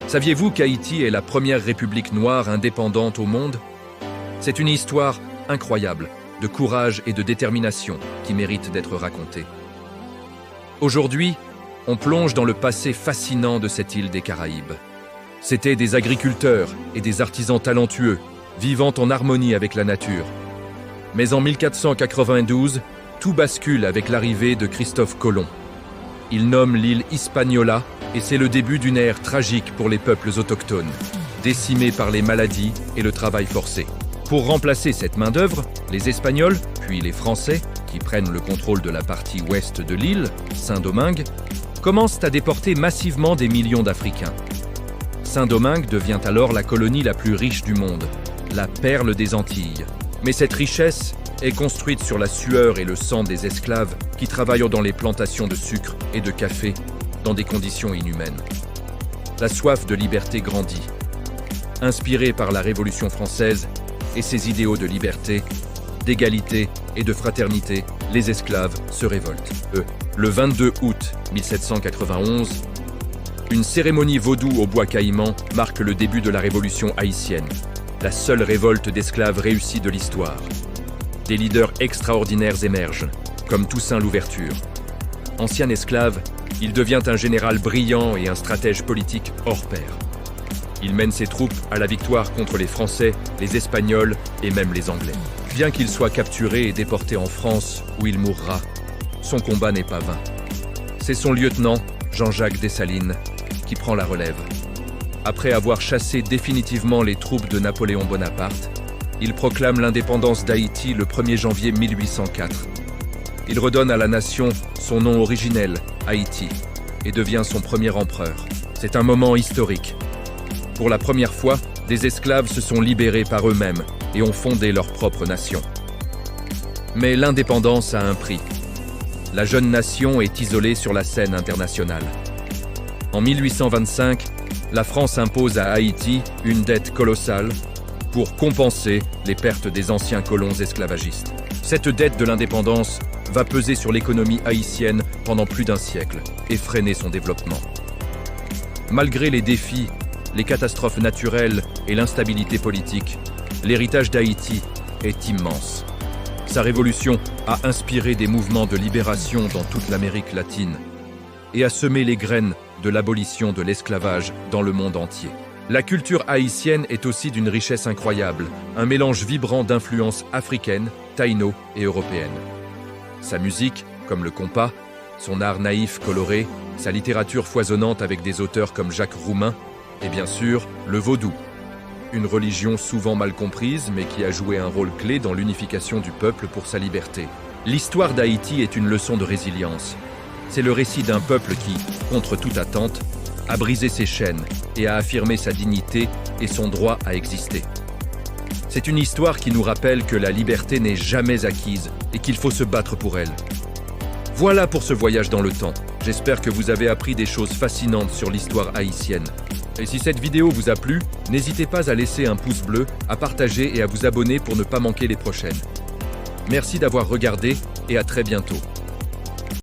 Saviez-vous qu'Haïti est la première république noire indépendante au monde? C'est une histoire incroyable, de courage et de détermination qui mérite d'être racontée. Aujourd'hui, on plonge dans le passé fascinant de cette île des Caraïbes. C'étaient des agriculteurs et des artisans talentueux, vivant en harmonie avec la nature. Mais en 1492, tout bascule avec l'arrivée de Christophe Colomb. Il nomme l'île Hispaniola et c'est le début d'une ère tragique pour les peuples autochtones, décimés par les maladies et le travail forcé. Pour remplacer cette main-d'œuvre, les Espagnols, puis les Français, qui prennent le contrôle de la partie ouest de l'île, Saint-Domingue, commencent à déporter massivement des millions d'Africains. Saint-Domingue devient alors la colonie la plus riche du monde, la perle des Antilles. Mais cette richesse est construite sur la sueur et le sang des esclaves qui travaillent dans les plantations de sucre et de café dans des conditions inhumaines. La soif de liberté grandit. Inspirée par la Révolution française et ses idéaux de liberté, d'égalité et de fraternité, les esclaves se révoltent. Le 22 août 1791, une cérémonie vaudou au bois caïman marque le début de la Révolution haïtienne, la seule révolte d'esclaves réussie de l'histoire. Des leaders extraordinaires émergent, comme Toussaint Louverture. Ancien esclave, il devient un général brillant et un stratège politique hors pair. Il mène ses troupes à la victoire contre les Français, les Espagnols et même les Anglais. Bien qu'il soit capturé et déporté en France, où il mourra, son combat n'est pas vain. C'est son lieutenant, Jean-Jacques Dessalines, qui prend la relève. Après avoir chassé définitivement les troupes de Napoléon Bonaparte, il proclame l'indépendance d'Haïti le 1er janvier 1804. Il redonne à la nation son nom originel, Haïti, et devient son premier empereur. C'est un moment historique. Pour la première fois, des esclaves se sont libérés par eux-mêmes et ont fondé leur propre nation. Mais l'indépendance a un prix. La jeune nation est isolée sur la scène internationale. En 1825, la France impose à Haïti une dette colossale pour compenser les pertes des anciens colons esclavagistes. Cette dette de l'indépendance va peser sur l'économie haïtienne pendant plus d'un siècle et freiner son développement. Malgré les défis, les catastrophes naturelles et l'instabilité politique, l'héritage d'Haïti est immense. Sa révolution a inspiré des mouvements de libération dans toute l'Amérique latine et a semé les graines de l'abolition de l'esclavage dans le monde entier. La culture haïtienne est aussi d'une richesse incroyable, un mélange vibrant d'influences africaines, taïno et européennes. Sa musique, comme le compas, son art naïf coloré, sa littérature foisonnante avec des auteurs comme Jacques Roumain, et bien sûr, le vaudou, une religion souvent mal comprise mais qui a joué un rôle clé dans l'unification du peuple pour sa liberté. L'histoire d'Haïti est une leçon de résilience. C'est le récit d'un peuple qui, contre toute attente, a brisé ses chaînes et a affirmé sa dignité et son droit à exister. C'est une histoire qui nous rappelle que la liberté n'est jamais acquise et qu'il faut se battre pour elle. Voilà pour ce voyage dans le temps. J'espère que vous avez appris des choses fascinantes sur l'histoire haïtienne. Et si cette vidéo vous a plu, n'hésitez pas à laisser un pouce bleu, à partager et à vous abonner pour ne pas manquer les prochaines. Merci d'avoir regardé et à très bientôt.